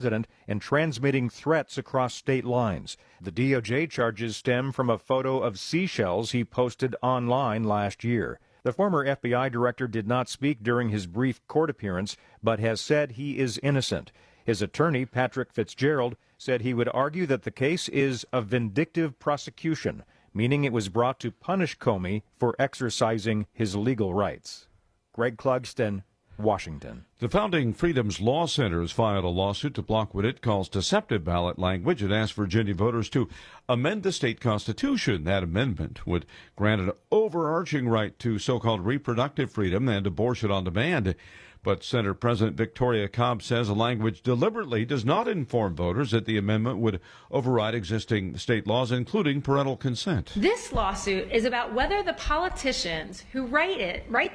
president and transmitting threats across state lines. The DOJ charges stem from a photo of seashells he posted online last year. The former FBI director did not speak during his brief court appearance, but has said he is innocent. His attorney, Patrick Fitzgerald, said he would argue that the case is a vindictive prosecution, meaning it was brought to punish Comey for exercising his legal rights. Greg Clugston, Washington. The Founding Freedoms Law Center has filed a lawsuit to block what it calls deceptive ballot language. It asks Virginia voters to amend the state constitution. That amendment would grant an overarching right to so-called reproductive freedom and abortion on demand. But Senate President Victoria Cobb says the language deliberately does not inform voters that the amendment would override existing state laws, including parental consent. This lawsuit is about whether the politicians who write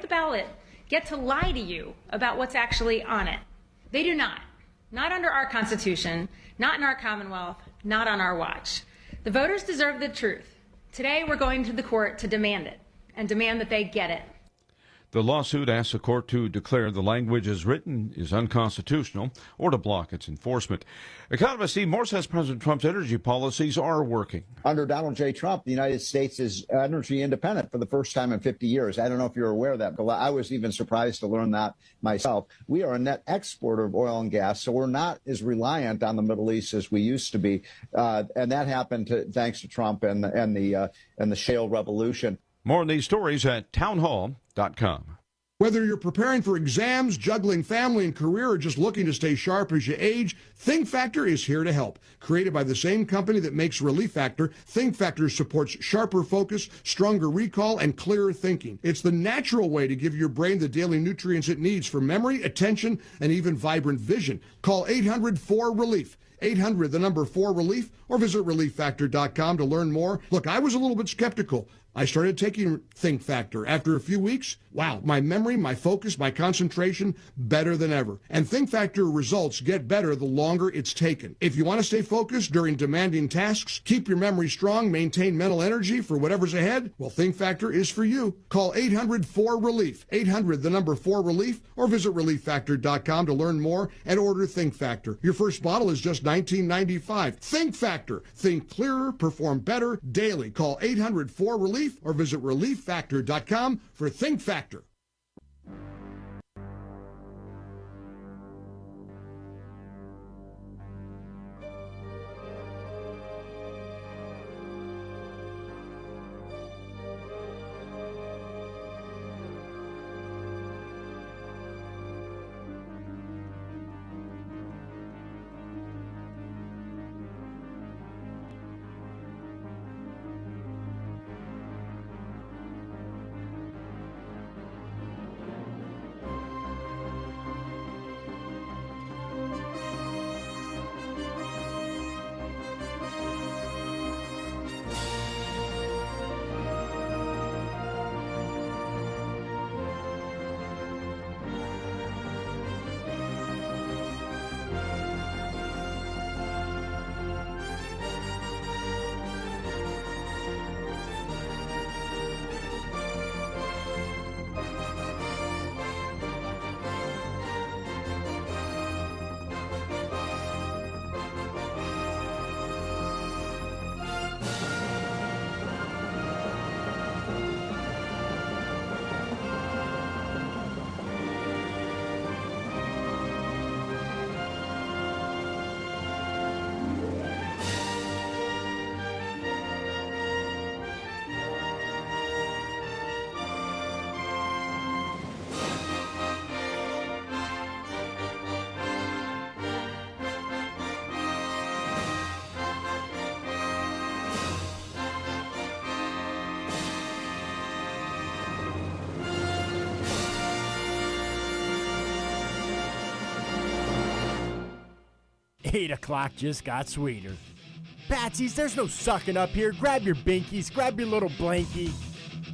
the ballot, get to lie to you about what's actually on it. They do not. Not under our Constitution, not in our Commonwealth, not on our watch. The voters deserve the truth. Today we're going to the court to demand it, and demand that they get it. The lawsuit asks the court to declare the language as written is unconstitutional or to block its enforcement. Economist Steve Moore says President Trump's energy policies are working. Under Donald J. Trump, the United States is energy independent for the first time in 50 years. I don't know if you're aware of that, but I was even surprised to learn that myself. We are a net exporter of oil and gas, so we're not as reliant on the Middle East as we used to be. And that happened thanks to Trump and the shale revolution. More on these stories at townhall.com. Whether you're preparing for exams, juggling family and career, or just looking to stay sharp as you age, Think Factor is here to help. Created by the same company that makes Relief Factor, Think Factor supports sharper focus, stronger recall, and clearer thinking. It's the natural way to give your brain the daily nutrients it needs for memory, attention, and even vibrant vision. Call 800-4RELIEF. 800, the number 4RELIEF, or visit ReliefFactor.com to learn more. Look, I was a little bit skeptical. I started taking Think Factor. After a few weeks, wow, my memory, my focus, my concentration, better than ever. And Think Factor results get better the longer it's taken. If you want to stay focused during demanding tasks, keep your memory strong, maintain mental energy for whatever's ahead, well, Think Factor is for you. Call 800-4RELIEF. 800, the number 4RELIEF, or visit ReliefFactor.com to learn more and order Think Factor. Your first bottle is just $19.95. Think Factor. Think clearer, perform better daily. Call 800-4RELIEF or visit ReliefFactor.com for Think Factor. Eight o'clock just got sweeter. Patsies, there's no sucking up here. Grab your binkies, grab your little blankie.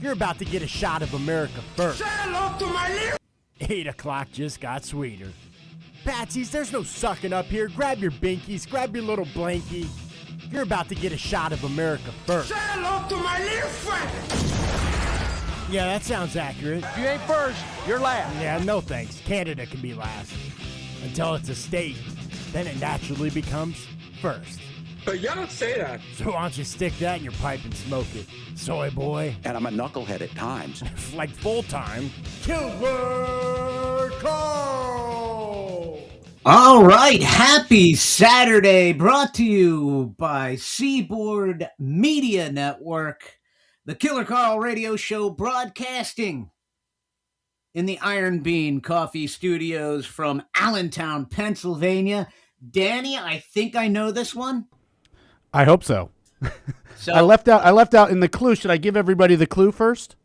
You're about to get a shot of America first. Say hello to my little... 8 o'clock just got sweeter. Patsies, there's no sucking up here. Grab your binkies, grab your little blankie. You're about to get a shot of America first. Say hello to my little friend. Yeah, that sounds accurate. If you ain't first, you're last. Yeah, no thanks. Canada can be last. Until it's a state. then it naturally becomes first. You don't say that. So why don't you stick that in your pipe and smoke it, soy boy? And I'm a knucklehead at times. Like full-time Killer Carl! All right, happy Saturday, brought to you by Seaboard Media Network, the Killer Carl radio show broadcasting in the Iron Bean Coffee Studios from Allentown, Pennsylvania. Danny, I think I know this one. I hope so. So I left out in the clue. Should I give everybody the clue first?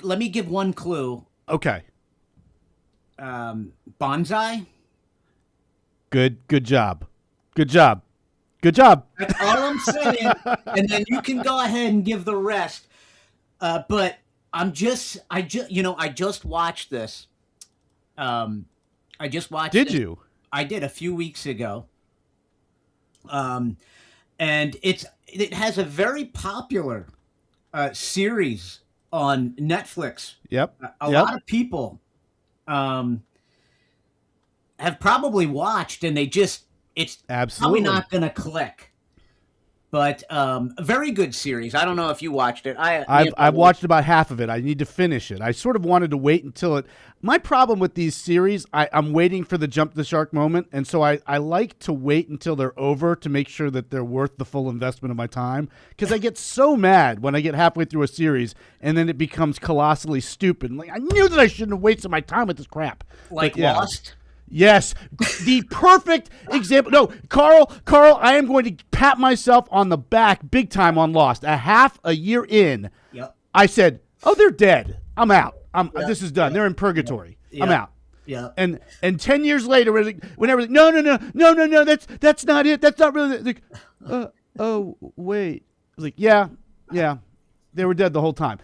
let me give one clue. Okay. Bonsai? Good job. Good job. Good job. That's all I'm saying. And then you can go ahead and give the rest. But I just watched this. I just watched Did this. you? I did a few weeks ago. And it has a very popular series on Netflix. Yep. A lot of people have probably watched, and it's Absolutely probably not going to click. But a very good series. I don't know if you watched it. I've watched about half of it. I need to finish it. I sort of wanted to wait until it. My problem with these series, I'm waiting for the jump the shark moment, and so I like to wait until they're over to make sure that they're worth the full investment of my time. Because I get so mad when I get halfway through a series and then it becomes colossally stupid. Like, I knew that I shouldn't have wasted my time with this crap. Like Lost. Yes, the perfect example. No, Carl, I am going to pat myself on the back big time on Lost. A half a year in, Yep. I said, "Oh, they're dead. I'm out. This is done. They're in purgatory. I'm out." Yeah. And 10 years later, when everyone's like, no, that's not it. That's not really. Like, oh, wait. I was like, yeah, they were dead the whole time.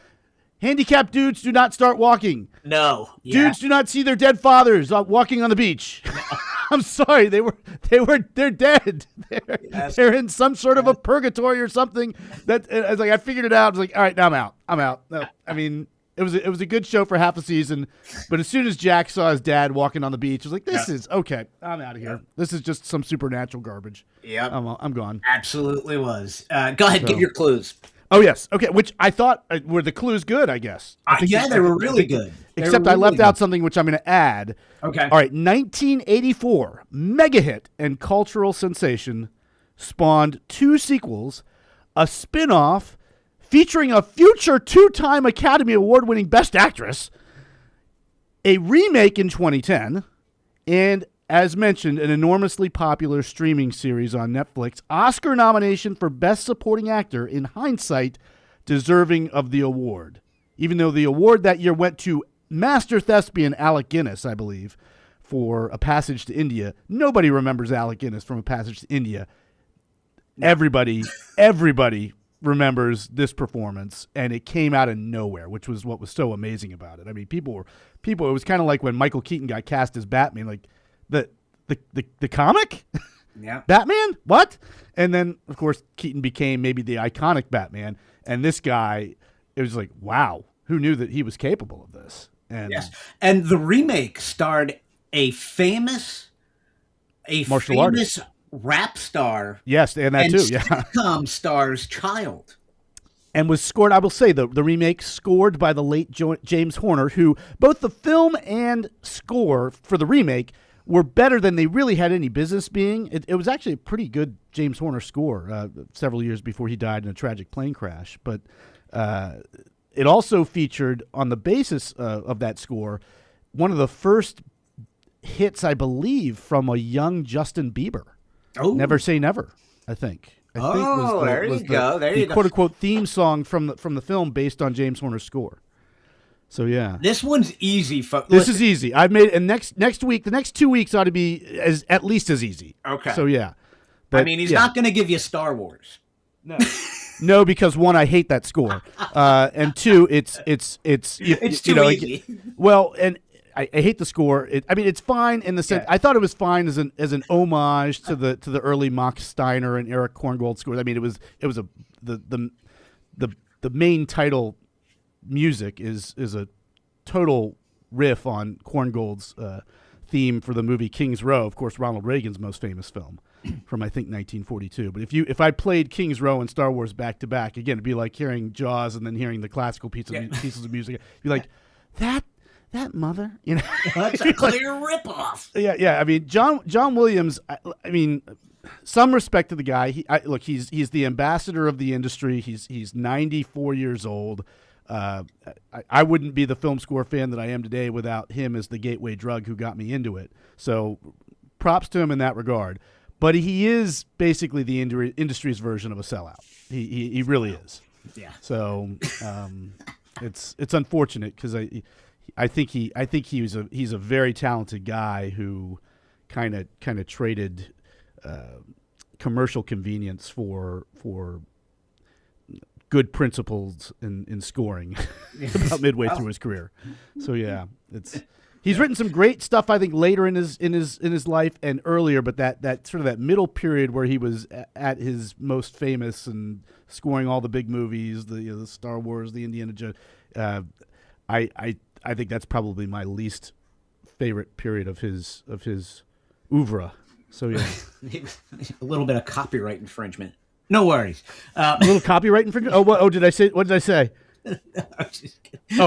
Handicapped dudes do not start walking. No. Yeah. Dudes do not see their dead fathers walking on the beach. I'm sorry, they're dead. They're in some sort of a purgatory or something. I figured it out. I was like, all right, now I'm out. No, I mean, it was a good show for half a season, but as soon as Jack saw his dad walking on the beach, I was like, this is okay. I'm out of here. This is just some supernatural garbage. Yep. I'm gone. Absolutely was. Go ahead, give your clues. Oh, yes. Okay, which I thought were the clues good, I guess. They were really good. Except I left out something which I'm going to add. Okay. All right, 1984, mega hit and cultural sensation spawned 2 sequels, a spin-off featuring a future 2-time Academy Award-winning Best Actress, a remake in 2010, and, as mentioned, an enormously popular streaming series on Netflix, Oscar nomination for Best Supporting Actor, in hindsight, deserving of the award. Even though the award that year went to master thespian Alec Guinness, I believe, for A Passage to India. Nobody remembers Alec Guinness from A Passage to India. Everybody remembers this performance, and it came out of nowhere, which was what was so amazing about it. I mean, people, it was kind of like when Michael Keaton got cast as Batman, like, the comic? Yeah. Batman? What? And then, of course, Keaton became maybe the iconic Batman. And this guy, it was like, wow, who knew that he was capable of this? And yes. And the remake starred a famous martial artist, rap star. Yes, and that too, yeah. Sitcom star's child. And was scored, I will say, the remake scored by the late James Horner, who both the film and score for the remake were better than they really had any business being. It was actually a pretty good James Horner score several years before he died in a tragic plane crash. But it also featured, on the basis of that score, one of the first hits, I believe, from a young Justin Bieber. Oh. Never Say Never, I think. There you go. The quote-unquote theme song from the film based on James Horner's score. So yeah, this one's easy, folks. This is easy. I've made, and next week, the next 2 weeks ought to be at least as easy. Okay. So yeah, but, I mean, he's not going to give you Star Wars. No, no, because 1, I hate that score, and 2, it's too easy. Well, and I hate the score. I mean, it's fine in the sense. Yeah. I thought it was fine as an homage to the early Max Steiner and Eric Korngold scores. I mean, it was the main title music is a total riff on Korngold's theme for the movie King's Row, of course, Ronald Reagan's most famous film from, I think, 1942. But if I played King's Row and Star Wars back to back, again, it'd be like hearing Jaws and then hearing the classical pieces of music. It'd be like, that mother, you know, that's a clear ripoff. Yeah. I mean, John Williams. I mean, some respect to the guy. He's the ambassador of the industry. He's 94 years old. I wouldn't be the film score fan that I am today without him as the gateway drug who got me into it. So, props to him in that regard. But he is basically the industry's version of a sellout. He really is. Yeah. So, it's unfortunate because I think he's a very talented guy who kind of traded commercial convenience for good principles in scoring about midway through his career. So yeah, he's written some great stuff I think later in his life and earlier, but that sort of that middle period where he was at his most famous and scoring all the big movies, the Star Wars, the Indiana Jones. I think that's probably my least favorite period of his oeuvre. So yeah, a little bit of copyright infringement. No worries. A little copyright infringement. Oh, did I say? What did I say? No,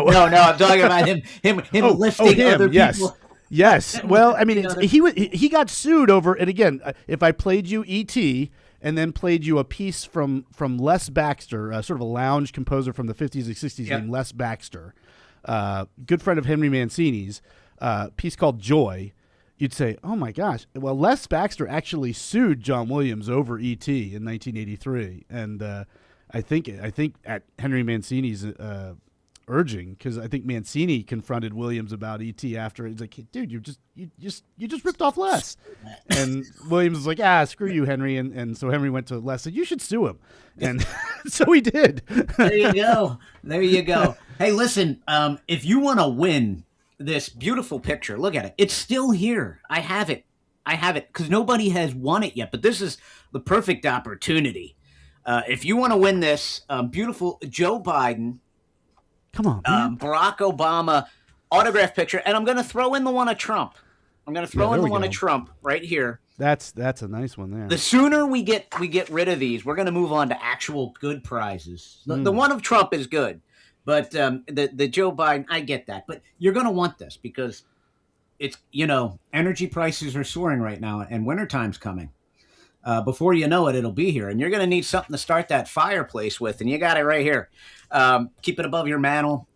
I'm talking about him lifting other people. Yes. Yes. Well, I mean, he got sued over. And again, if I played you E.T. and then played you a piece from Les Baxter, sort of a lounge composer from the 50s and 60s named Les Baxter, good friend of Henry Mancini's, piece called Joy, you'd say, oh my gosh. Well, Les Baxter actually sued John Williams over E.T. in 1983. And I think at Henry Mancini's urging, because I think Mancini confronted Williams about E.T. after. He's like, dude, you just ripped off Les. And Williams was like, screw you, Henry. And so Henry went to Les and said, you should sue him. And so he did. There you go. Hey, listen, if you want to win this beautiful picture, look at it. It's still here. I have it because nobody has won it yet, but this is the perfect opportunity. If you want to win this beautiful Joe Biden, come on, man. Barack Obama autograph picture, and I'm going to throw in the one of Trump. I'm going to throw in the one of Trump right here. That's a nice one there. The sooner we get rid of these, we're going to move on to actual good prizes. The one of Trump is good. But the Joe Biden, I get that. But you're going to want this because it's, energy prices are soaring right now and wintertime's coming. Before you know it, it'll be here. And you're going to need something to start that fireplace with. And you got it right here. Keep it above your mantle.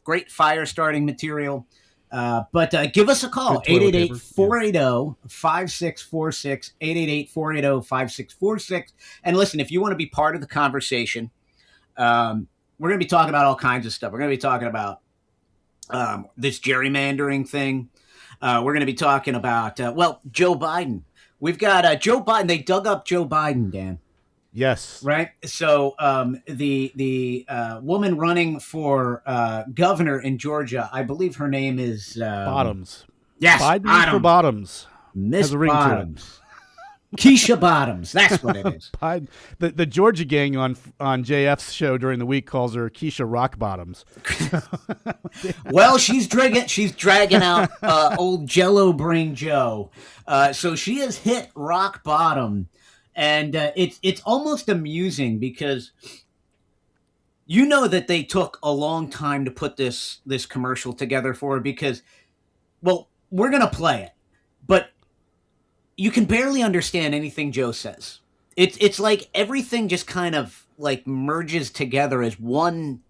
Great fire starting material. But give us a call, 888-480-5646, 888-480-5646. And listen, if you want to be part of the conversation, we're going to be talking about all kinds of stuff. We're going to be talking about this gerrymandering thing. We're going to be talking about, Joe Biden. We've got Joe Biden. They dug up Joe Biden, Dan. Yes. Right? So the woman running for governor in Georgia, I believe her name is... Bottoms. Yes, Biden for Bottoms. Miss Bottoms. Keisha Bottoms. That's what it is. The Georgia gang on JF's show during the week calls her Keisha Rock Bottoms. Well, she's dragging out old Jello Brain Joe. So she has hit rock bottom, and it's almost amusing because you know that they took a long time to put this commercial together for her because, well, we're gonna play it, but you can barely understand anything Joe says. It's like everything just kind of like merges together as one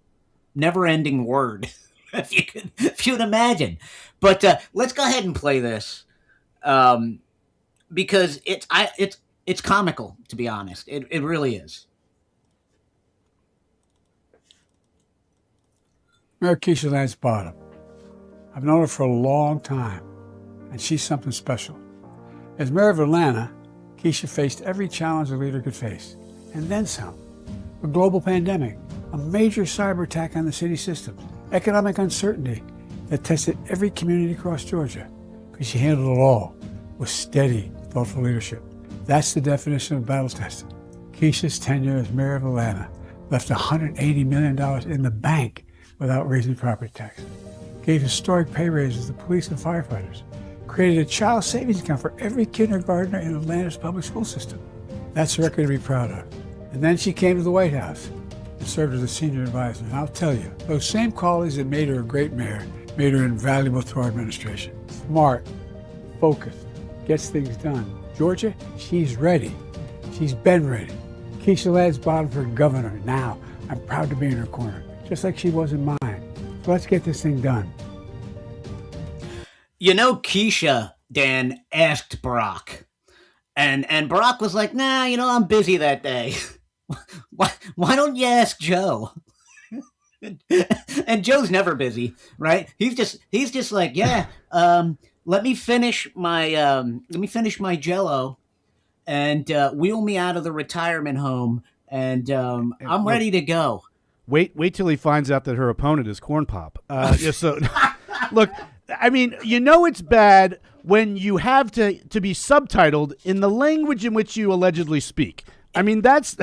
never-ending word, if you'd imagine. But let's go ahead and play this because it's comical, to be honest. It really is. Mayor Keisha Lance Bottom. I've known her for a long time, and she's something special. As mayor of Atlanta, Keisha faced every challenge a leader could face, and then some. A global pandemic, a major cyber attack on the city system, economic uncertainty that tested every community across Georgia. Because she handled it all with steady, thoughtful leadership. That's the definition of battle tested. Keisha's tenure as mayor of Atlanta left $180 million in the bank without raising property tax. Gave historic pay raises to police and firefighters. created a child savings account for every kindergartner in Atlanta's public school system. That's a record to be proud of. And then she came to the White House and served as a senior advisor. And I'll tell you, those same qualities that made her a great mayor made her invaluable to our administration. Smart, focused, gets things done. Georgia, she's ready. She's been ready. Keisha Ladd's bottom for governor. Now, I'm proud to be in her corner, just like she was in mine. So let's get this thing done. You know, Keisha, Dan, asked Barack. And Barack was like, nah, I'm busy that day. Why don't you ask Joe? And Joe's never busy, right? He's just like, yeah, let me finish my Jell-O and wheel me out of the retirement home, and I'm ready to go. Wait till he finds out that her opponent is Corn Pop. So, look, I mean, it's bad when you have to be subtitled in the language in which you allegedly speak. I mean, that's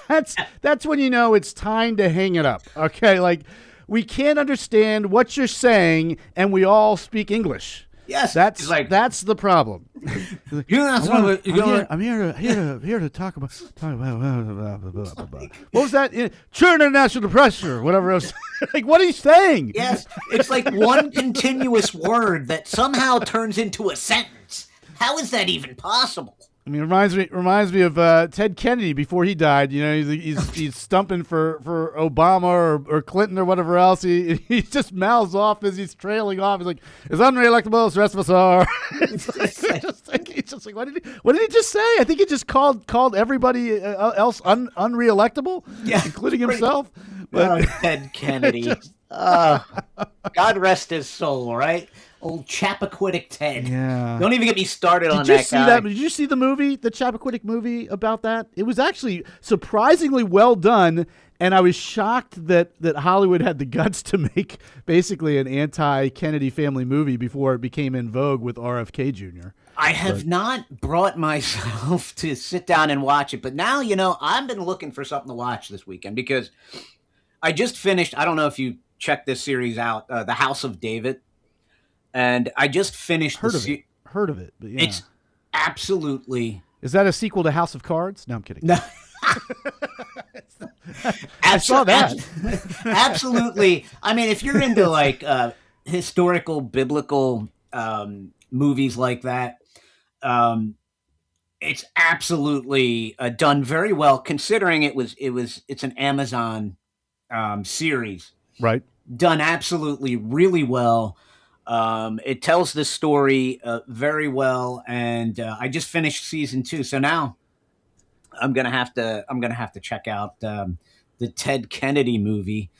when it's time to hang it up. Okay, like we can't understand what you're saying, and we all speak English. Yes, that's the problem. I'm here to talk about what was that? Churn national pressure, whatever else. Like, what are you saying? Yes, it's like one continuous word that somehow turns into a sentence. How is that even possible? I mean, it reminds me of Ted Kennedy before he died. He's stumping for Obama or Clinton or whatever else. He just mouths off as he's trailing off. He's like, "It's unreelectable. The rest of us are." He's just like, what did he just say? I think he just called everybody else unreelectable, including himself. But Ted Kennedy. God rest his soul, right? Old Chappaquiddick Ted. Yeah. Don't even get me started on that guy. Did you see the movie, the Chappaquiddick movie about that? It was actually surprisingly well done, and I was shocked that Hollywood had the guts to make basically an anti-Kennedy family movie before it became in vogue with RFK Jr. I have not brought myself to sit down and watch it, but now, I've been looking for something to watch this weekend because I just finished, I don't know if you checked this series out, The House of David. And I just finished Heard of it, but yeah. It's absolutely... Is that a sequel to House of Cards? No, I'm kidding. No. I saw that. Absolutely. I mean, if you're into like historical, biblical movies like that, it's absolutely done very well, considering it's an Amazon series. Right. Done absolutely really well. It tells the story very well, and I just finished season 2, so now I'm gonna have to check out the Ted Kennedy movie.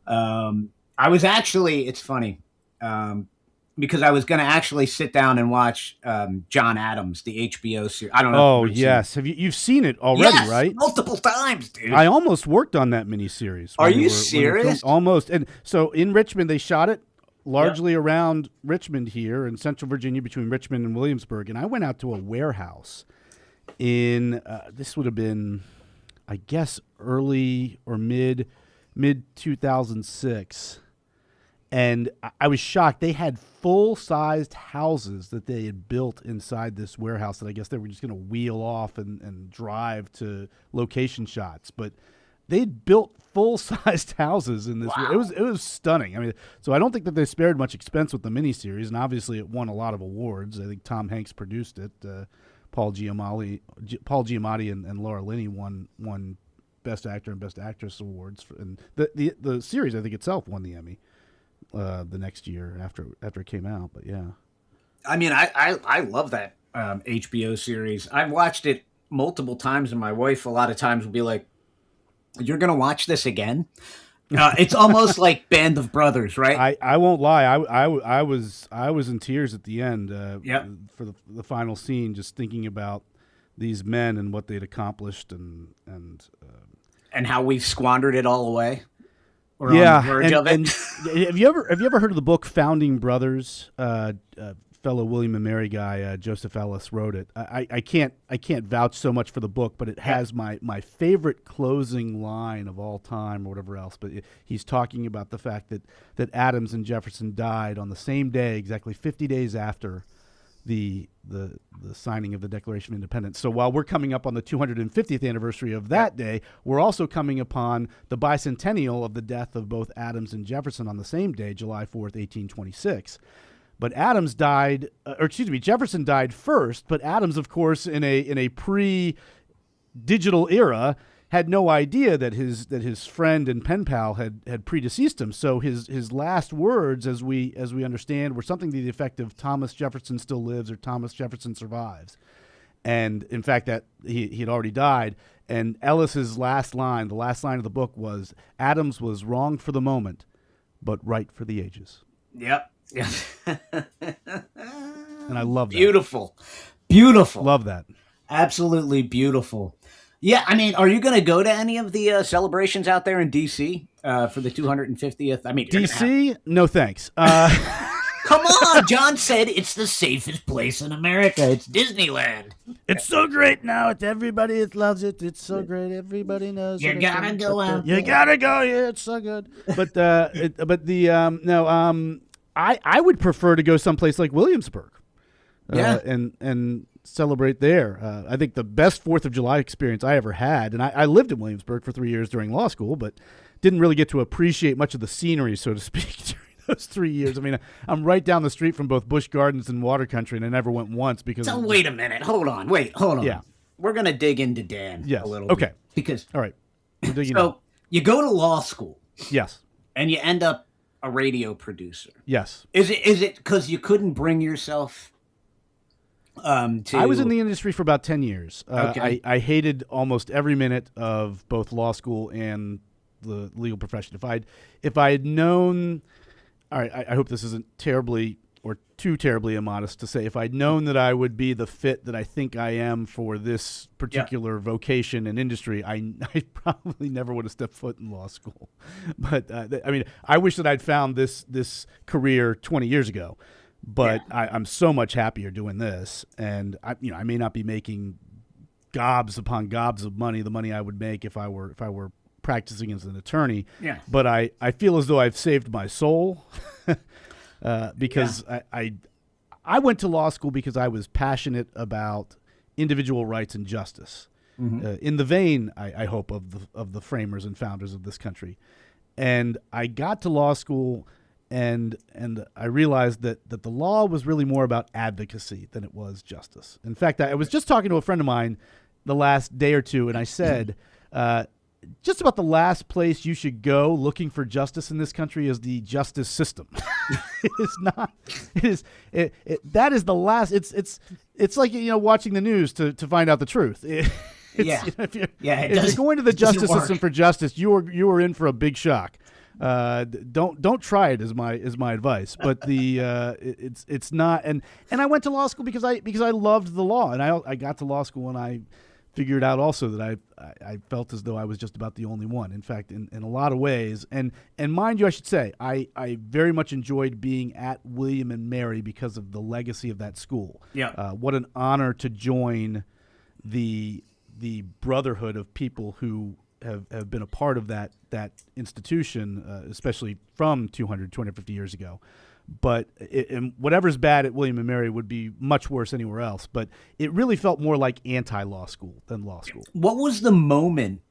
I was actually, it's funny, because I was gonna actually sit down and watch John Adams, the HBO series. I don't know. Oh yes, you've seen it already, yes, right? Multiple times, dude. I almost worked on that miniseries. Are you serious? Almost, and so in Richmond they shot it. Largely around Richmond here in Central Virginia, between Richmond and Williamsburg. And I went out to a warehouse in, this would have been, I guess, early or mid 2006. And I was shocked. They had full-sized houses that they had built inside this warehouse that I guess they were just going to wheel off and drive to location shots. But they'd built full-sized houses in this. Wow. It was stunning. I mean, so I don't think that they spared much expense with the miniseries, and obviously it won a lot of awards. I think Tom Hanks produced it. Paul Giamatti and Laura Linney won Best Actor and Best Actress awards, and the series I think itself won the Emmy the next year after it came out. But yeah, I mean, I love that HBO series. I've watched it multiple times, and my wife a lot of times will be like, "You're gonna watch this again?" It's almost like Band of Brothers, right? I won't lie. I was in tears at the end for the final scene, just thinking about these men and what they'd accomplished and how we've squandered it all away. We're on the verge of it. And have you ever heard of the book Founding Brothers? Fellow William and Mary guy, Joseph Ellis, wrote it. I can't vouch so much for the book, but it has my favorite closing line of all time or whatever else. But he's talking about the fact that Adams and Jefferson died on the same day, exactly 50 days after the signing of the Declaration of Independence. So while we're coming up on the 250th anniversary of that day, we're also coming upon the bicentennial of the death of both Adams and Jefferson on the same day, July 4th, 1826. But Jefferson died first, but Adams, of course, in a pre-digital era, had no idea that his friend and pen pal had predeceased him. So his last words, as we understand, were something to the effect of "Thomas Jefferson still lives" or "Thomas Jefferson survives." And in fact, that he had already died. And Ellis's last line, the last line of the book, was, "Adams was wrong for the moment, but right for the ages." Yep. And I love that. Beautiful. Love that. Absolutely beautiful. Yeah, I mean, are you going to go to any of the celebrations out there in D.C. For the 250th? I mean, D.C.? No, thanks. Come on, John said it's the safest place in America. It's Disneyland. It's so great now. It's everybody. It loves it. It's so great. Everybody knows. You gotta go out. You gotta go. Yeah, it's so good. But I would prefer to go someplace like Williamsburg. And celebrate there. I think the best 4th of July experience I ever had, and I lived in Williamsburg for 3 years during law school, but didn't really get to appreciate much of the scenery, so to speak, during those 3 years. I mean, I'm right down the street from both Busch Gardens and Water Country, and I never went once because... So wait a minute. Hold on. Yeah. We're going to dig into Dan a little bit. Okay. Because... All right. So you go to law school. Yes. And you end up a radio producer. Yes. Is it because you couldn't bring yourself... I was in the industry for about 10 years. Okay. I hated almost every minute of both law school and the legal profession. If I had known, all right, I hope this isn't terribly or too terribly immodest to say, if I'd known that I would be the fit that I think I am for this particular vocation and industry, I probably never would have stepped foot in law school. But I mean, I wish that I'd found this career 20 years ago. But I'm so much happier doing this, and I may not be making gobs upon gobs of money, the money I would make if I were practicing as an attorney. Yeah. But I feel as though I've saved my soul because I went to law school because I was passionate about individual rights and justice, in the vein, I hope, of the framers and founders of this country. And I got to law school. And I realized that the law was really more about advocacy than it was justice. In fact, I was just talking to a friend of mine the last day or two, and I said, just about the last place you should go looking for justice in this country is the justice system. That is the last. It's like, watching the news to find out the truth. If you're going to the justice system for justice, you are in for a big shock. Don't try it is my advice. But it's not. And I went to law school because I loved the law, and I got to law school and I figured out also that I felt as though I was just about the only one. In fact, in a lot of ways, and mind you, I should say I very much enjoyed being at William and Mary because of the legacy of that school. Yeah. What an honor to join the brotherhood of people who have been a part of that institution, especially from 250 years ago. But and whatever's bad at William and Mary would be much worse anywhere else. But it really felt more like anti-law school than law school. What was the moment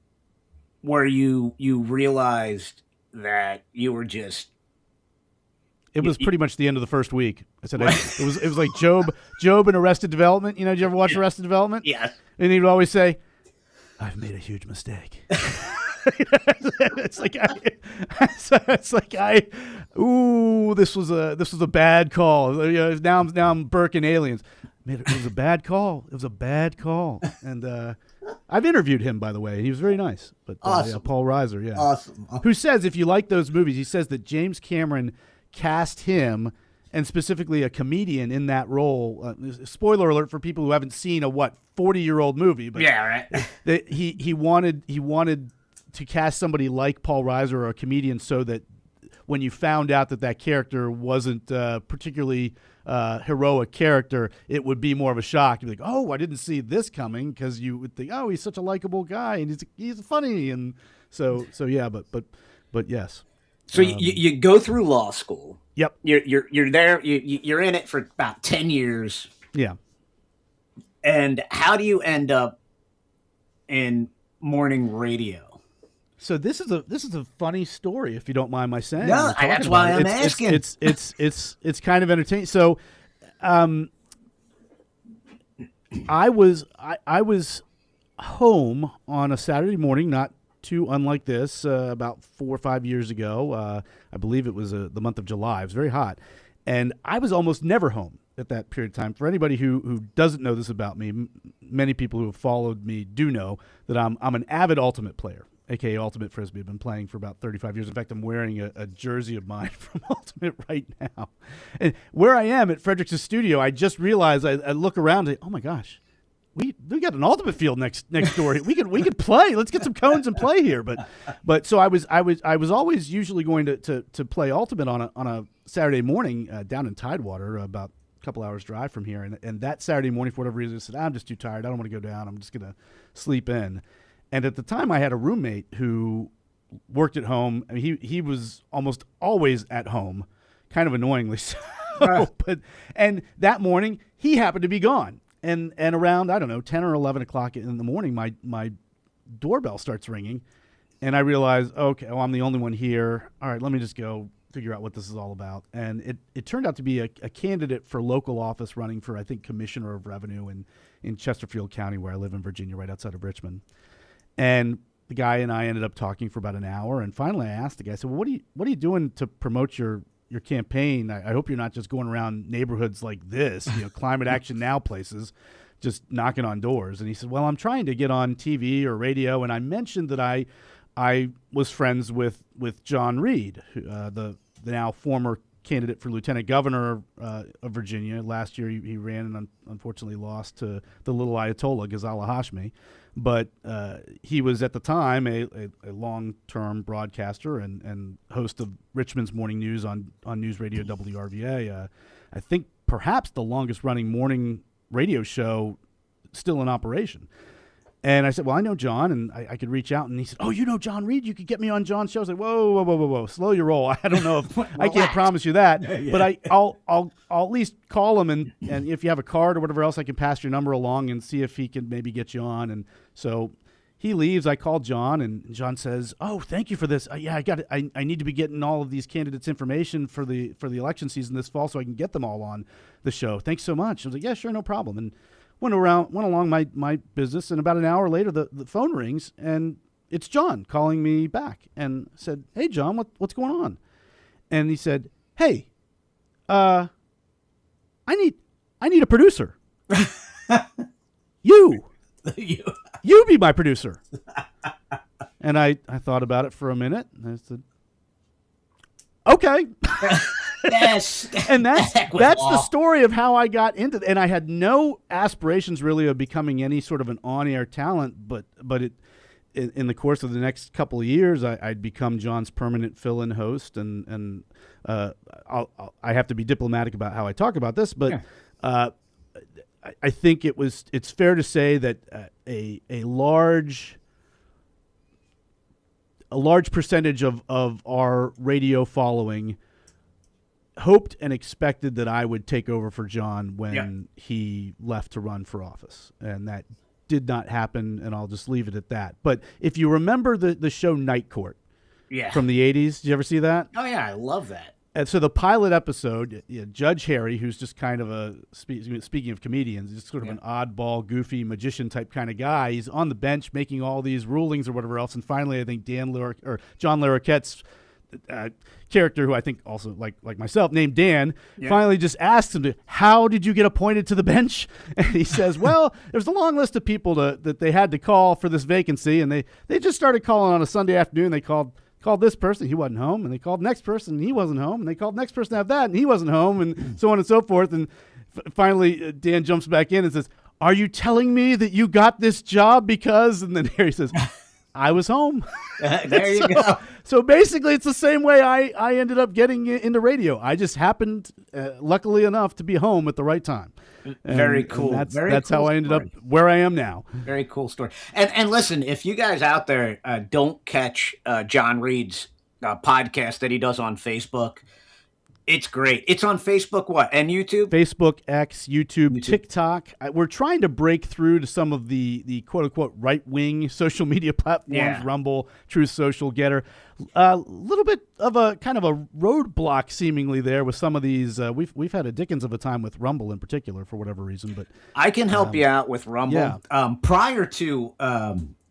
where you realized that you were just... It was pretty much the end of the first week. I said it was like Job in Arrested Development. Did you ever watch Arrested Development? Yes. And he would always say, "I've made a huge mistake." This was a bad call. Now I'm Burke and Aliens. It was a bad call. It was a bad call. And I've interviewed him, by the way. He was very nice. But awesome. Paul Reiser, yeah. Awesome. Who says, if you like those movies, he says that James Cameron cast him, and specifically a comedian, in that role. Spoiler alert for people who haven't seen a 40-year-old movie, but yeah, right. he wanted to cast somebody like Paul Reiser or a comedian, so that when you found out that character wasn't particularly heroic character, it would be more of a shock. You'd be like, "Oh, I didn't see this coming," because you would think, "Oh, he's such a likable guy and he's funny," and so yeah, but yes. So you go through law school. Yep. You're there. You're in it for about 10 years. Yeah. And how do you end up in morning radio? So this is a funny story, if you don't mind my saying. No, that's why I'm asking. It's kind of entertaining. So, I was home on a Saturday morning, not too unlike this, about 4 or 5 years ago. I believe it was the month of July. It was very hot, and I was almost never home at that period of time. For anybody who doesn't know this about me, many people who have followed me do know that I'm an avid Ultimate player, aka Ultimate Frisbee. I've been playing for about 35 years. In fact, I'm wearing a jersey of mine from Ultimate right now. And where I am at Frederick's studio, I just realized I look around and, oh my gosh, we got an Ultimate field next door. We could play. Let's get some cones and play here. But so I was always usually going to play Ultimate on a Saturday morning down in Tidewater, about a couple hours drive from here. And that Saturday morning, for whatever reason, I said, I'm just too tired. I don't want to go down. I'm just going to sleep in. And at the time, I had a roommate who worked at home. I mean, he was almost always at home, kind of annoyingly so. And that morning, he happened to be gone. And around, I don't know, 10 or 11 o'clock in the morning, my doorbell starts ringing, and I realize, okay, well, I'm the only one here. All right, let me just go figure out what this is all about. And it turned out to be a candidate for local office running for, I think, Commissioner of Revenue in Chesterfield County, where I live in Virginia, right outside of Richmond. And the guy and I ended up talking for about an hour, and finally I asked the guy, I said, well, what are you doing to promote your campaign? I hope you're not just going around neighborhoods like this, Climate Action Now places, just knocking on doors. And he said, well, I'm trying to get on TV or radio. And I mentioned that I was friends with John Reed, the now former candidate for lieutenant governor of Virginia. Last year he ran and unfortunately lost to the little Ayatollah, Ghazala Hashmi. But he was at the time a long-term broadcaster and host of Richmond's Morning News on News Radio WRVA. I think perhaps the longest-running morning radio show still in operation. And I said, well, I know John, and I could reach out. And he said, oh, you know John Reed? You could get me on John's show. I was like, whoa, slow your roll. I don't know if I can't promise you that, yeah. But I'll at least call him, and if you have a card or whatever else, I can pass your number along and see if he can maybe get you on. And so he leaves. I called John, and John says, oh, thank you for this. Yeah, I got it. I need to be getting all of these candidates' information for the election season this fall so I can get them all on the show. Thanks so much. I was like, yeah, sure, no problem. And went along my business, and about an hour later, the phone rings, and it's John calling me back, and said, hey, John, what's going on? And he said, hey, I need a producer. You be my producer. And I thought about it for a minute, and I said, okay. Yes. And that's the story of how I got into it. And I had no aspirations really of becoming any sort of an on-air talent, but in the course of the next couple of years, I'd become John's permanent fill-in host, and I have to be diplomatic about how I talk about this, but yeah. I think it's fair to say that a large percentage of our radio following hoped and expected that I would take over for John when he left to run for office. And that did not happen, and I'll just leave it at that. But if you remember the show Night Court from the 80s, did you ever see that? Oh, yeah, I love that. And so the pilot episode, Judge Harry, who's just kind of speaking of comedians, he's sort of an oddball, goofy magician type kind of guy. He's on the bench making all these rulings or whatever else. And finally, I think John Larroquette's character, who I think also like myself, named Dan, finally just asks him, how did you get appointed to the bench? And he says, well, there's a long list of people that they had to call for this vacancy, and they just started calling on a Sunday afternoon. They called this person, he wasn't home, and they called next person, and he wasn't home, and they called next person after that, and he wasn't home, and so on and so forth. And finally, Dan jumps back in and says, are you telling me that you got this job because? And then Harry says, I was home. There you go. So basically, it's the same way I ended up getting into radio. I just happened, luckily enough, to be home at the right time. Very cool. That's how I ended up where I am now. Very cool story. And listen, if you guys out there don't catch John Reed's podcast that he does on Facebook, It's great. It's on Facebook, what, and YouTube? Facebook, X, YouTube, TikTok. We're trying to break through to some of the quote-unquote right-wing social media platforms, Rumble, Truth Social, Getter. A little bit of a kind of a roadblock seemingly there with some of these. We've had a dickens of a time with Rumble in particular for whatever reason. But I can help you out with Rumble. Yeah. Prior to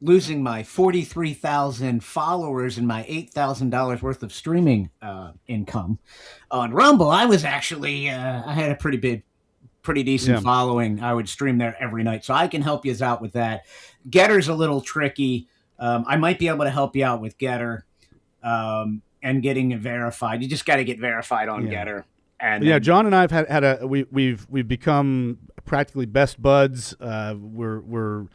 losing my 43,000 followers and my $8,000 worth of streaming income on Rumble, I was actually I had a pretty decent following. I would stream there every night, so I can help you out with that. Getter's a little tricky. I might be able to help you out with Getter and getting it verified. You just got to get verified on Getter. And yeah, John and I have had we've become practically best buds. We're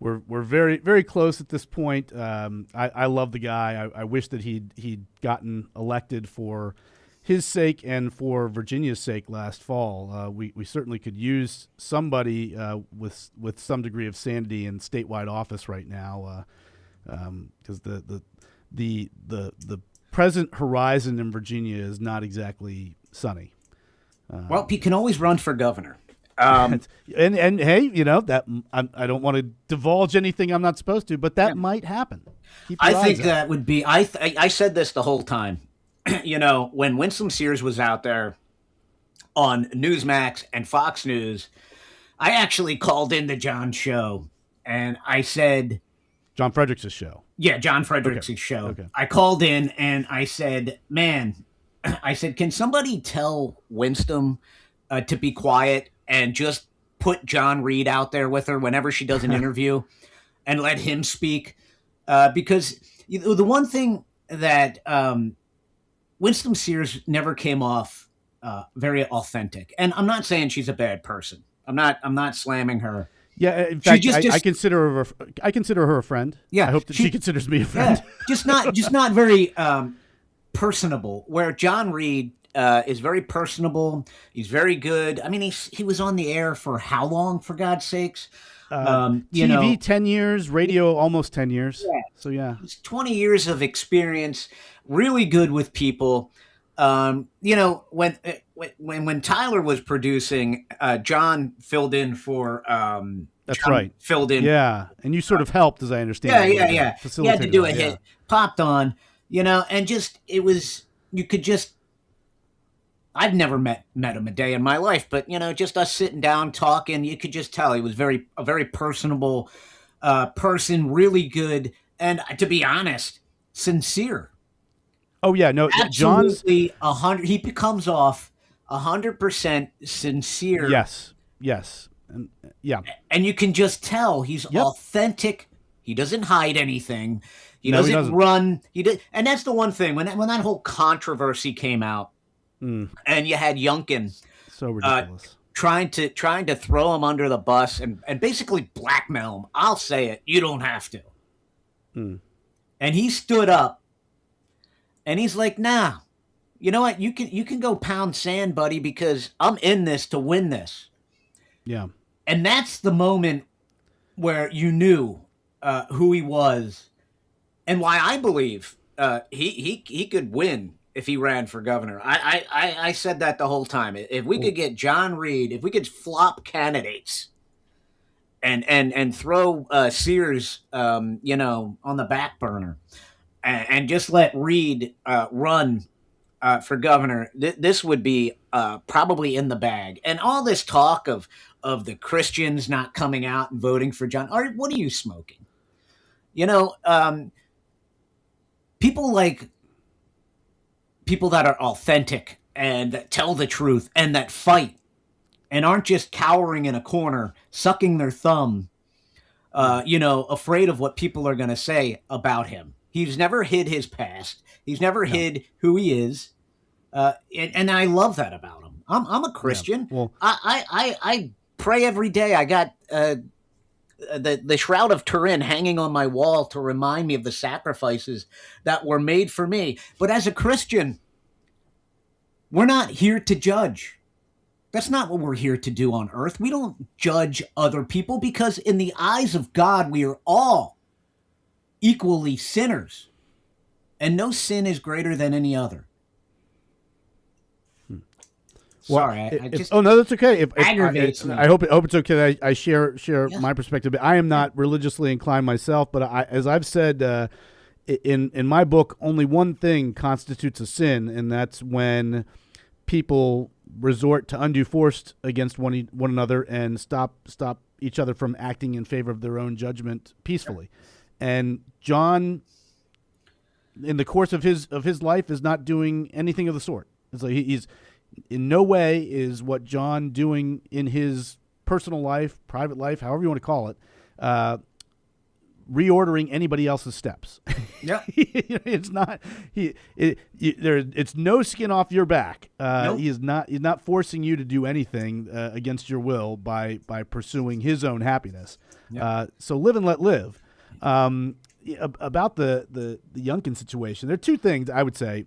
very, very close at this point. I love the guy. I wish that he'd gotten elected for his sake and for Virginia's sake last fall. We certainly could use somebody with some degree of sanity in statewide office right now, because the present horizon in Virginia is not exactly sunny. Well, he can always run for governor. And hey, you know that I don't want to divulge anything I'm not supposed to, but that might happen. I think that would be. I said this the whole time. You know, when Winsome Sears was out there on Newsmax and Fox News, I actually called in the John show and I said, John Fredericks' show. Yeah, John Fredericks' show. Okay. I called in and I said, man, I said, can somebody tell Winsome to be quiet and just put John Reed out there with her whenever she does an interview and let him speak? Because the one thing that Winsome Sears never came off very authentic. And I'm not saying she's a bad person. I'm not slamming her. Yeah, in fact, I consider her a friend. Yeah, I hope that she considers me a friend. Yeah, just not very personable. Where John Reed is very personable. He's very good. I mean, he was on the air for how long, for God's sakes? TV 10 years, radio almost 10 years. Yeah. So yeah, it's 20 years of experience. Really good with people. You know, when Tyler was producing, John filled in for. That's John right. Filled in. Yeah, and you sort of helped, as I understand. Yeah. He had to do a hit, popped on, you know, and just you could just. I've never met him a day in my life, but you know, just us sitting down talking, you could just tell he was a very personable person, really good, and to be honest, sincere. Oh yeah, no, absolutely 100. He becomes off 100% sincere. Yes, and yeah, and you can just tell he's authentic. He doesn't hide anything. He doesn't run. And that's the one thing when that whole controversy came out. And you had Youngkin so ridiculous. Trying to throw him under the bus and basically blackmail him. I'll say it. You don't have to. And he stood up and he's like, nah, you know what? You can go pound sand, buddy, because I'm in this to win this. Yeah. And that's the moment where you knew who he was and why I believe he could win if he ran for governor. I said that the whole time. If we could get John Reed, if we could flop candidates and throw Sears, you know, on the back burner and just let Reed run for governor, this would be probably in the bag. And all this talk of the Christians not coming out and voting for John, what are you smoking? You know, people that are authentic and that tell the truth and that fight and aren't just cowering in a corner, sucking their thumb, you know, afraid of what people are going to say about him. He's never hid his past. He's never hid who he is. And I love that about him. I'm a Christian. Yeah. Well, I pray every day. I got the Shroud of Turin hanging on my wall to remind me of the sacrifices that were made for me. But as a Christian, we're not here to judge. That's not what we're here to do on earth. We don't judge other people because in the eyes of God, we are all equally sinners. And no sin is greater than any other. Sorry, I just oh no, that's okay. aggravates me. I hope it's okay that I share my perspective. I am not religiously inclined myself, but as I've said in my book, only one thing constitutes a sin, and that's when people resort to undue force against one another and stop each other from acting in favor of their own judgment peacefully. And John, in the course of his life, is not doing anything of the sort. It's like he's in no way is what John doing in his personal life, private life, however you want to call it, reordering anybody else's steps. Yeah, it's not it's no skin off your back. Nope. He's not forcing you to do anything against your will by pursuing his own happiness. Yep. So live and let live. About the Youngkin situation, there are two things I would say.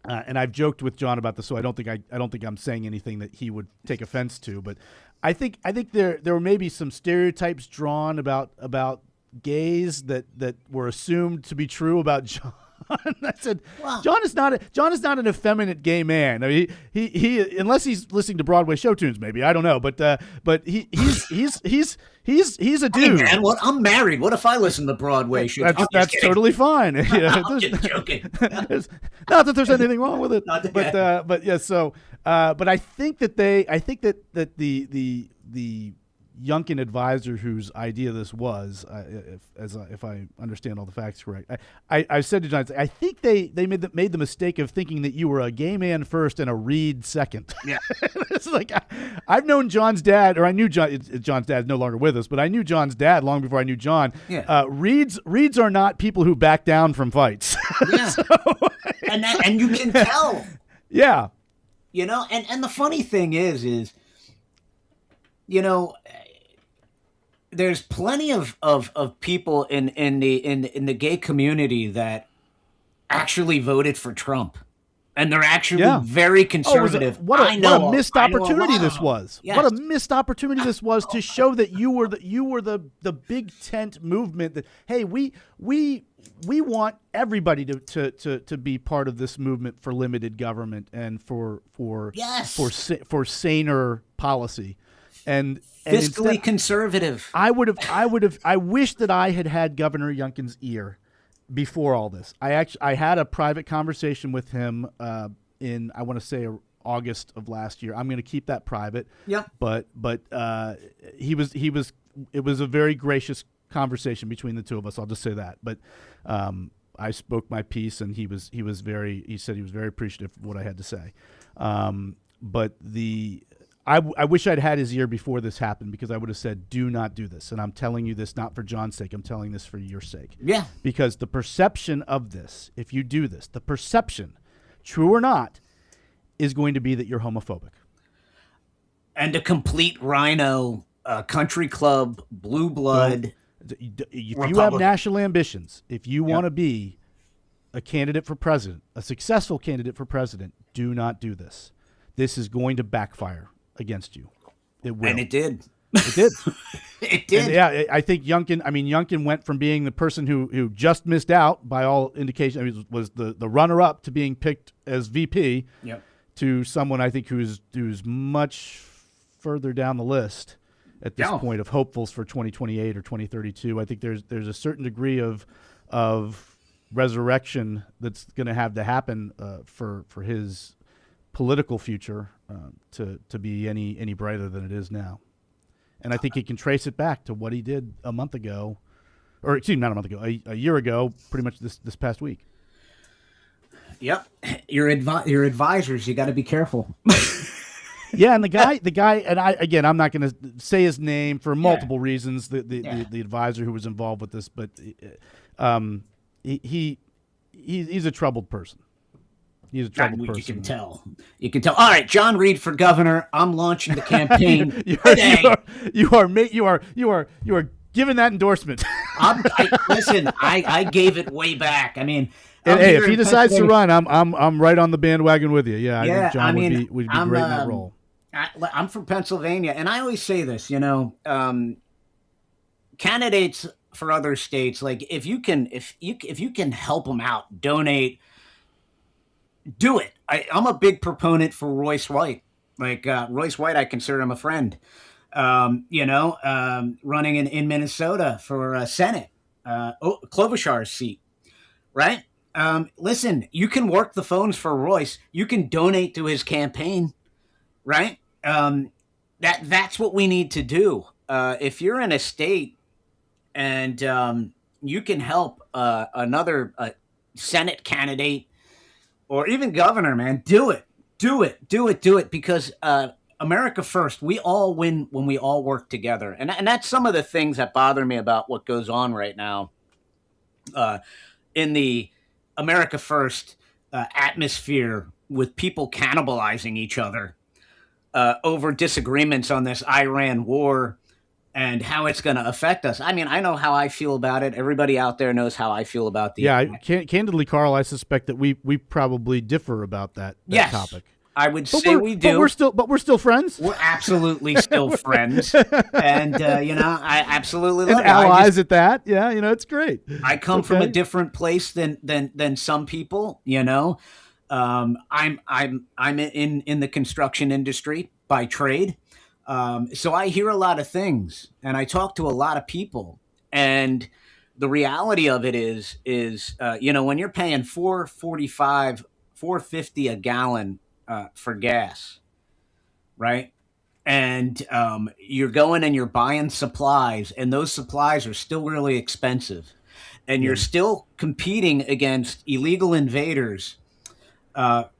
And I've joked with John about this, so I don't think I'm saying anything that he would take offense to. But I think there were maybe some stereotypes drawn about gays that were assumed to be true about John. I said, wow. John is not an effeminate gay man. I mean, he unless he's listening to Broadway show tunes, maybe, I don't know. But he's a dude. Hey man, I'm married. What if I listen to Broadway shows? That's totally fine. I'm just joking. Not that there's anything wrong with it, but yeah. So, but I think that the Youngkin advisor whose idea this was, if I understand all the facts correct, I said to John, I think they made the mistake of thinking that you were a gay man first and a Reed second. Yeah, it's like I've known John's dad, or I knew John's dad is no longer with us, but I knew John's dad long before I knew John. Yeah. Reeds are not people who back down from fights. Yeah, and you can tell. Yeah, and the funny thing is there's plenty of people in the gay community that actually voted for Trump, and they're actually very conservative. What a missed opportunity this was! Yes. What a missed opportunity this was to show that you were the big tent movement. That hey, we want everybody to be part of this movement for limited government and for saner policy. And fiscally instead, conservative. I wish that I had Governor Youngkin's ear before all this. I had a private conversation with him in, I want to say, August of last year. I'm going to keep that private. Yep. But it was a very gracious conversation between the two of us. I'll just say that. But I spoke my piece, and he said he was very appreciative of what I had to say. But I wish I'd had his ear before this happened, because I would have said, do not do this. And I'm telling you this not for John's sake. I'm telling this for your sake. Yeah. Because the perception of this, if you do this, the perception, true or not, is going to be that you're homophobic. And a complete rhino, country club, blue blood. If you have national ambitions, if you want to be a candidate for president, a successful candidate for president, do not do this. This is going to backfire against you. It will. And it did. It did. It did. And yeah, I think Youngkin went from being the person who just missed out by all indications. I mean, was the runner-up to being picked as VP. Yep. To someone I think who's much further down the list at this point of hopefuls for 2028 or 2032. I think there's a certain degree of resurrection that's going to have to happen for his political future to be any brighter than it is now. And I think he can trace it back to what he did a month ago, or excuse me, not a month ago, a year ago, pretty much this past week. Yep. Your advisors, you got to be careful. Yeah, and the guy, and I'm not going to say his name for multiple reasons. The advisor who was involved with this, but he's a troubled person. He's a troubled person. You can tell. All right, John Reed for governor. I'm launching the campaign today. You are giving that endorsement. Listen, I gave it way back. I mean, hey, if he decides to run, I'm right on the bandwagon with you. Yeah, I think John would be great in that role. I'm from Pennsylvania, and I always say this. Candidates for other states, like if you can help them out, donate, do it. I'm a big proponent for Royce White. Like Royce White, I consider him a friend. Running in Minnesota for Senate, Klobuchar's seat, right? Listen, you can work the phones for Royce. You can donate to his campaign, right? That's what we need to do. If you're in a state and you can help another Senate candidate or even governor, man, do it. Because America first. We all win when we all work together. And that's some of the things that bother me about what goes on right now in the America first atmosphere, with people cannibalizing each other over disagreements on this Iran war and how it's going to affect us. I mean, I know how I feel about it. Everybody out there knows how I feel about the candidly, Carl, I suspect that we probably differ about that topic. I would say we do. But we're still friends. We're absolutely still friends. And I absolutely love and allies at that. Yeah, it's great. I come from a different place than some people, I'm in the construction industry by trade. So I hear a lot of things and I talk to a lot of people, and the reality of it is when you're paying $4.50 a gallon for gas, right? And you're going and you're buying supplies, and those supplies are still really expensive, and you're still competing against illegal invaders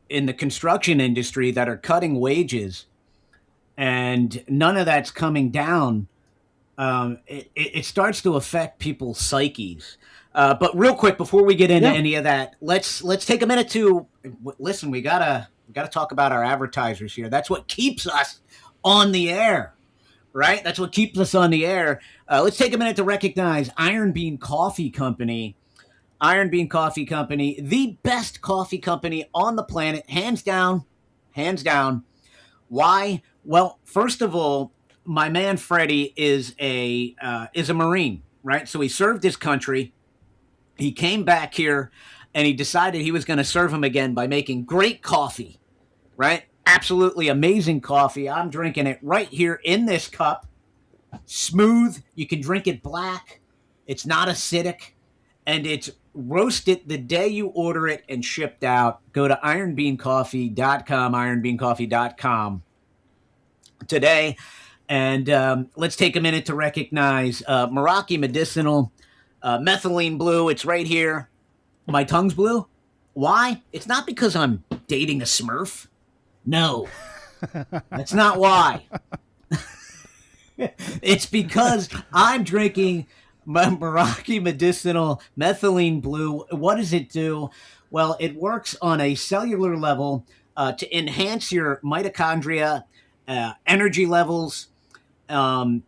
in the construction industry that are cutting wages, and none of that's coming down. It starts to affect people's psyches. But real quick, before we get into any of that, let's take a minute to listen. We gotta talk about our advertisers here. That's what keeps us on the air, right? That's what keeps us on the air. Let's take a minute to recognize Iron Bean Coffee Company. Iron Bean Coffee Company, the best coffee company on the planet, hands down. Why? Well, first of all, my man Freddie is a Marine, right? So he served his country. He came back here and he decided he was going to serve him again by making great coffee, right? Absolutely amazing coffee. I'm drinking it right here in this cup. Smooth. You can drink it black. It's not acidic. And it's roasted the day you order it and shipped out. Go to ironbeancoffee.com, ironbeancoffee.com today. And let's take a minute to recognize Meraki Medicinal Methylene Blue. It's right here. My tongue's blue. Why? It's not because I'm dating a Smurf. No, that's not why. It's because I'm drinking Meraki Medicinal Methylene Blue. What does it do? Well, it works on a cellular level to enhance your mitochondria, energy levels. And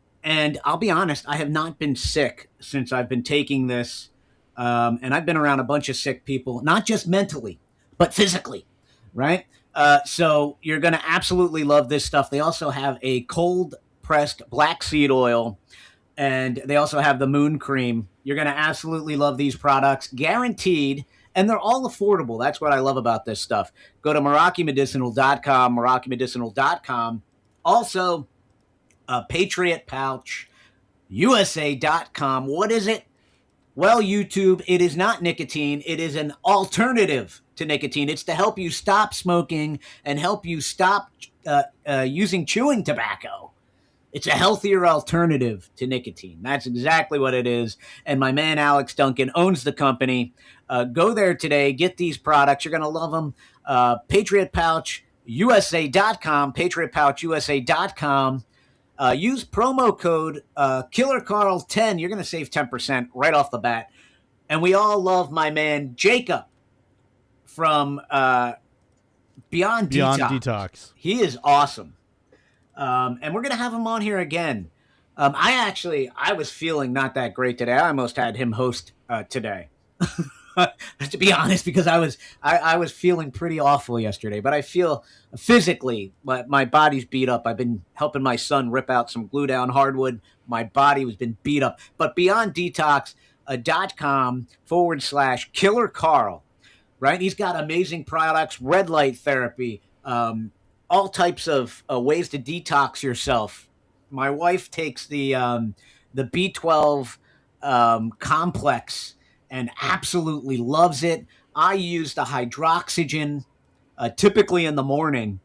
I'll be honest, I have not been sick since I've been taking this. And I've been around a bunch of sick people, not just mentally, but physically, right? So you're going to absolutely love this stuff. They also have a cold pressed black seed oil, and they also have the moon cream. You're going to absolutely love these products, guaranteed, and they're all affordable. That's what I love about this stuff. Go to MerakiMedicinal.com, MerakiMedicinal.com. Also, Patriot Pouch, USA.com. What is it? Well, YouTube, it is not nicotine. It is an alternative to nicotine. It's to help you stop smoking and help you stop using chewing tobacco. It's a healthier alternative to nicotine. That's exactly what it is. And my man Alex Duncan owns the company. Go there today. Get these products. You're going to love them. PatriotPouchUSA.com, PatriotPouchUSA.com. Use promo code KillerCarl10. You're going to save 10% right off the bat. And we all love my man Jacob from Beyond Detox. He is awesome. And we're going to have him on here again. I was feeling not that great today. I almost had him host today. To be honest, because I was feeling pretty awful yesterday, but I feel physically my body's beat up. I've been helping my son rip out some glue down hardwood. My body has been beat up. But BeyondDetox.com/Killer Carl, right? He's got amazing products, red light therapy, all types of ways to detox yourself. My wife takes the B12 complex and absolutely loves it. I use the hydroxygen typically in the morning.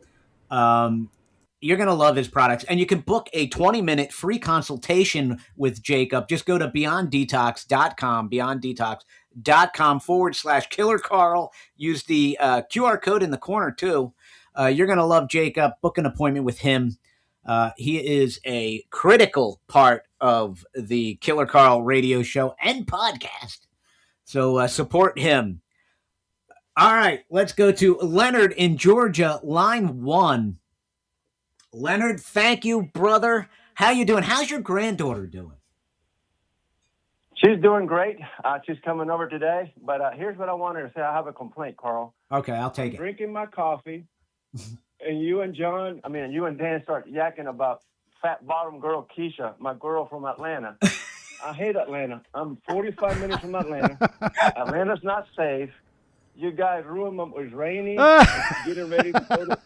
You're going to love his products. And you can book a 20-minute free consultation with Jacob. Just go to BeyondDetox.com, BeyondDetox.com/Killer Carl. Use the QR code in the corner, too. You're going to love Jacob. Book an appointment with him. He is a critical part of the Killer Carl radio show and podcast. So support him. All right, let's go to Leonard in Georgia, line 1. Leonard, thank you, brother. How you doing? How's your granddaughter doing? She's doing great. She's coming over today. But here's what I wanted to say. I have a complaint, Carl. Okay, I'll take it. Drinking my coffee, and you and Dan start yakking about fat bottom girl Keisha, my girl from Atlanta. I hate Atlanta. I'm 45 minutes from Atlanta. Atlanta's not safe. You guys ruined them. It was raining. Getting ready to go to...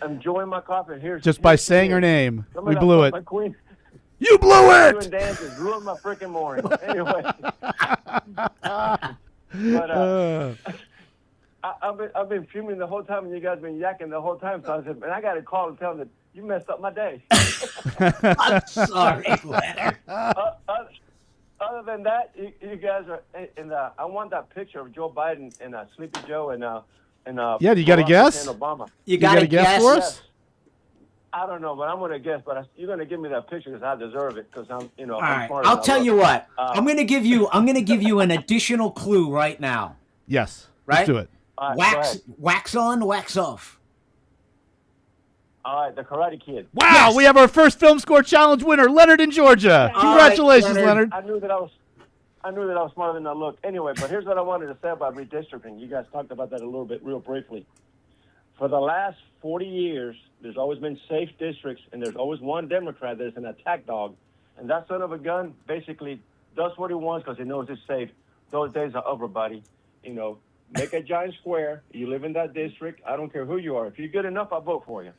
I'm enjoying my coffee. Just by saying her name, we blew it. My queen. You blew it! Doing dances ruined my freaking morning. Anyway. But I've been fuming the whole time, and you guys been yakking the whole time. So I said, man, I got to call and tell them that you messed up my day. I'm sorry, Leonard. Other than that, you guys are. And I want that picture of Joe Biden and Sleepy Joe and yeah, you got a guess? Obama. You got a guess for us? Yes. I don't know, but I'm going to guess. But you're going to give me that picture because I deserve it. Because I'm, All I'm right. smart. I'll tell you what. I'm going to give you an additional clue right now. Yes. Right? Let's do it. Right, wax on, wax off. All right, the Karate Kid. Wow, Yes. we have our first Film Score Challenge winner, Leonard in Georgia. All Congratulations, right, Leonard. I knew that I was smarter than I looked. Anyway, but here's what I wanted to say about redistricting. You guys talked about that a little bit, real briefly. For the last 40 years, there's always been safe districts, and there's always one Democrat that's an attack dog. And that son of a gun basically does what he wants because he knows it's safe. Those days are over, buddy. Make a giant square. You live in that district. I don't care who you are. If you're good enough, I'll vote for you.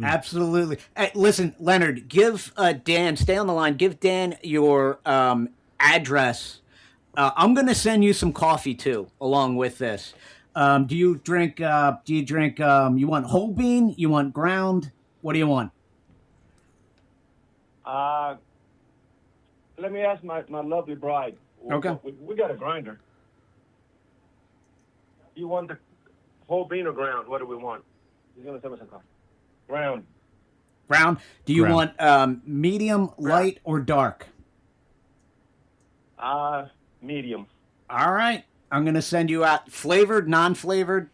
Absolutely. Hey, listen, Leonard, give Dan, stay on the line, give Dan your address. I'm going to send you some coffee, too, along with this. Do you drink, you want whole bean? You want ground? What do you want? Let me ask my lovely bride. Okay. We got a grinder. You want the whole bean or ground? What do we want? He's going to send us some coffee. Ground. Brown. Do you Brown. want medium, light, or dark? Medium. All right. I'm going to send you out flavored, non-flavored?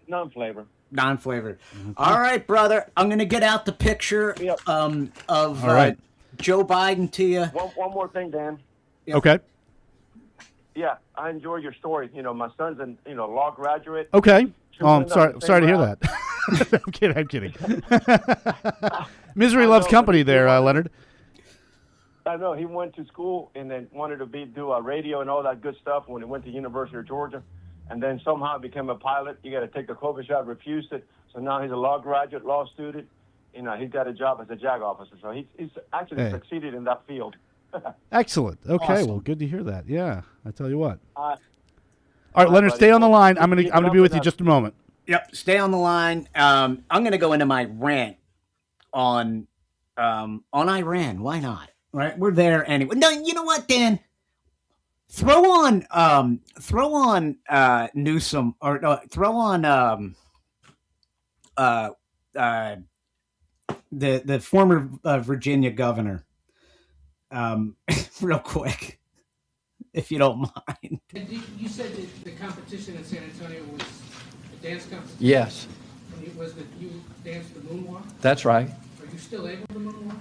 Non-flavor. Non-flavored. All right, brother. I'm going to get out the picture of right. Joe Biden to you. One more thing, Dan. Yep. Okay. Yeah, I enjoy your story. My son's a law graduate. Okay. Oh, I'm went sorry. up the Sorry to same hear route. that. I'm kidding. Misery loves company there, Leonard. I know. He went to school and then wanted to do a radio and all that good stuff when he went to University of Georgia. And then somehow became a pilot. You got to take the COVID shot, refused it. So now he's a law graduate, law student. He's got a job as a JAG officer. So he's actually succeeded in that field. Excellent. Okay, Awesome. well, good to hear that. Yeah, I tell you what. All right, Leonard, buddy. stay on the line. I'm Keep gonna it be up with you and just a moment. Yep, stay on the line. I'm going to go into my rant on Iran. Why not? Right, we're there anyway. No, you know what, Dan? Throw on Newsom or no, throw on the former Virginia governor. Real quick, if you don't mind. You said that the competition in San Antonio was a dance competition? Yes. And it was that you danced the moonwalk? That's right. Are you still able to moonwalk?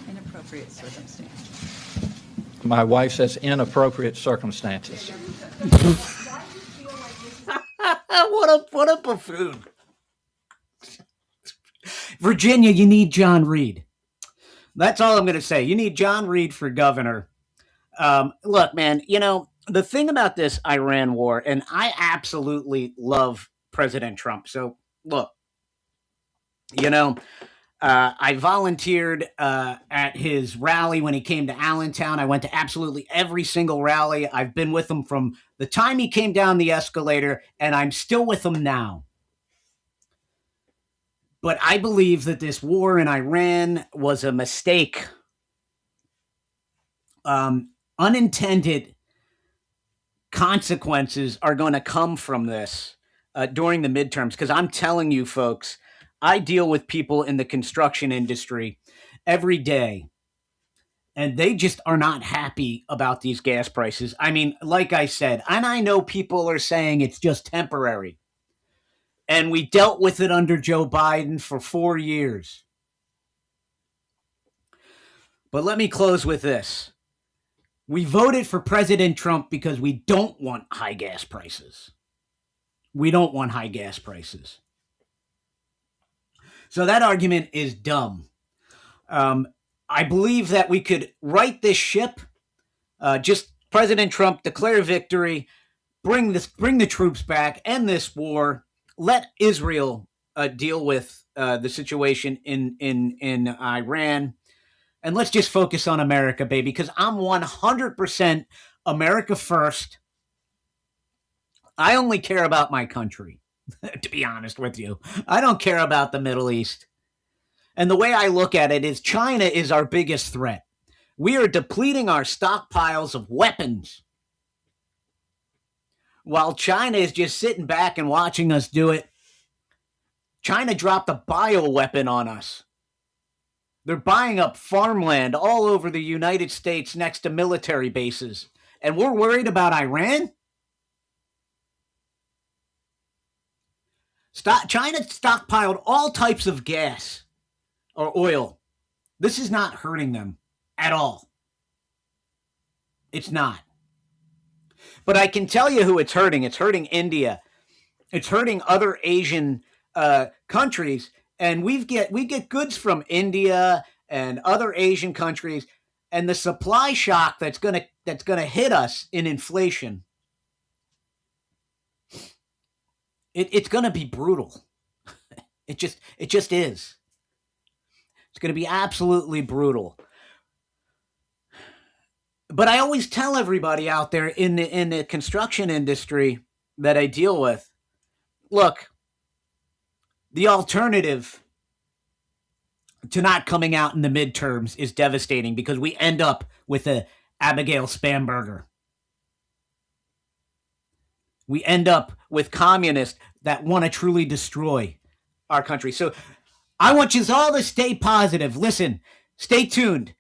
Inappropriate circumstance. My wife says inappropriate circumstances. What a buffoon. Virginia, you need John Reed. That's all I'm going to say. You need John Reed for governor. Look, man, the thing about this Iran war, and I absolutely love President Trump. So look, I volunteered at his rally when he came to Allentown. I went to absolutely every single rally. I've been with him from the time he came down the escalator, and I'm still with him now. But I believe that this war in Iran was a mistake. Unintended consequences are going to come from this during the midterms, because I'm telling you, folks, I deal with people in the construction industry every day, and they just are not happy about these gas prices. I mean, like I said, and I know people are saying it's just temporary, and we dealt with it under Joe Biden for 4 years. But let me close with this. We voted for President Trump because we don't want high gas prices. We don't want high gas prices. So that argument is dumb. I believe that we could right this ship. Just President Trump declare victory, bring the troops back, end this war, let Israel deal with the situation in Iran. And let's just focus on America, baby, because I'm 100% America first. I only care about my country, to be honest with you. I don't care about the Middle East. And the way I look at it is China is our biggest threat. We are depleting our stockpiles of weapons, while China is just sitting back and watching us do it. China dropped a bioweapon on us. They're buying up farmland all over the United States next to military bases. And we're worried about Iran? China stockpiled all types of gas or oil. This is not hurting them at all. It's not. But I can tell you who it's hurting. It's hurting India. It's hurting other Asian countries. And we get goods from India and other Asian countries, and the supply shock that's gonna hit us in inflation. It's gonna be brutal. It just is. It's gonna be absolutely brutal. But I always tell everybody out there in the construction industry that I deal with, look, the alternative to not coming out in the midterms is devastating, because we end up with a Abigail Spanberger. We end up with communists that want to truly destroy our country. So I want you all to stay positive. Listen, stay tuned,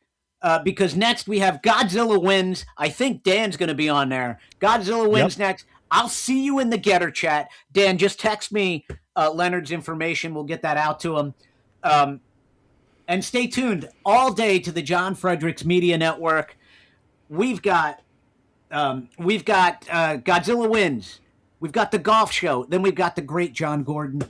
because next we have Godzilla Wins. I think Dan's going to be on there. Godzilla Wins next. I'll see you in the Getter chat. Dan, just text me Leonard's information. We'll get that out to him. And stay tuned all day to the John Fredericks Media Network. We've got Godzilla Wins. We've got the golf show. Then we've got the great John Gordon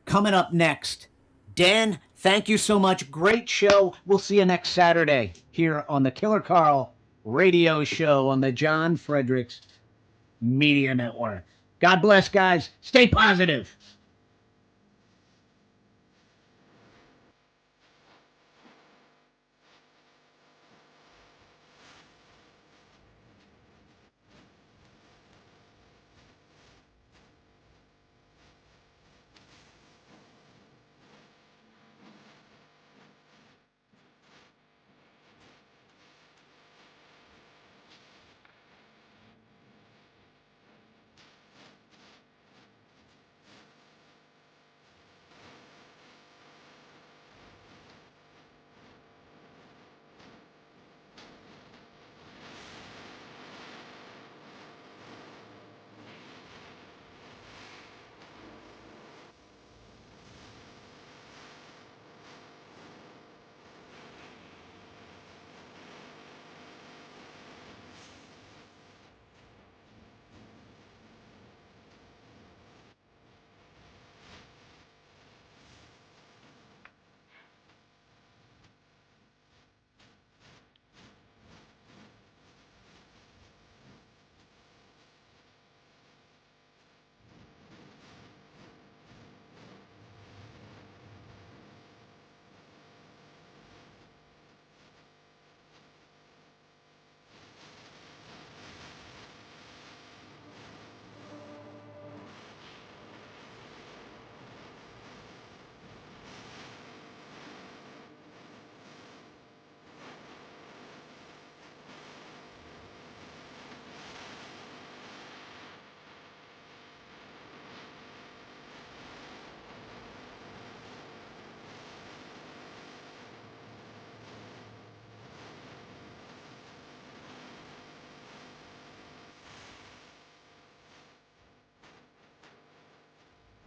coming up next. Dan, thank you so much. Great show. We'll see you next Saturday here on the Killer Carl radio show on the John Fredericks Media Network. God bless, guys. Stay positive.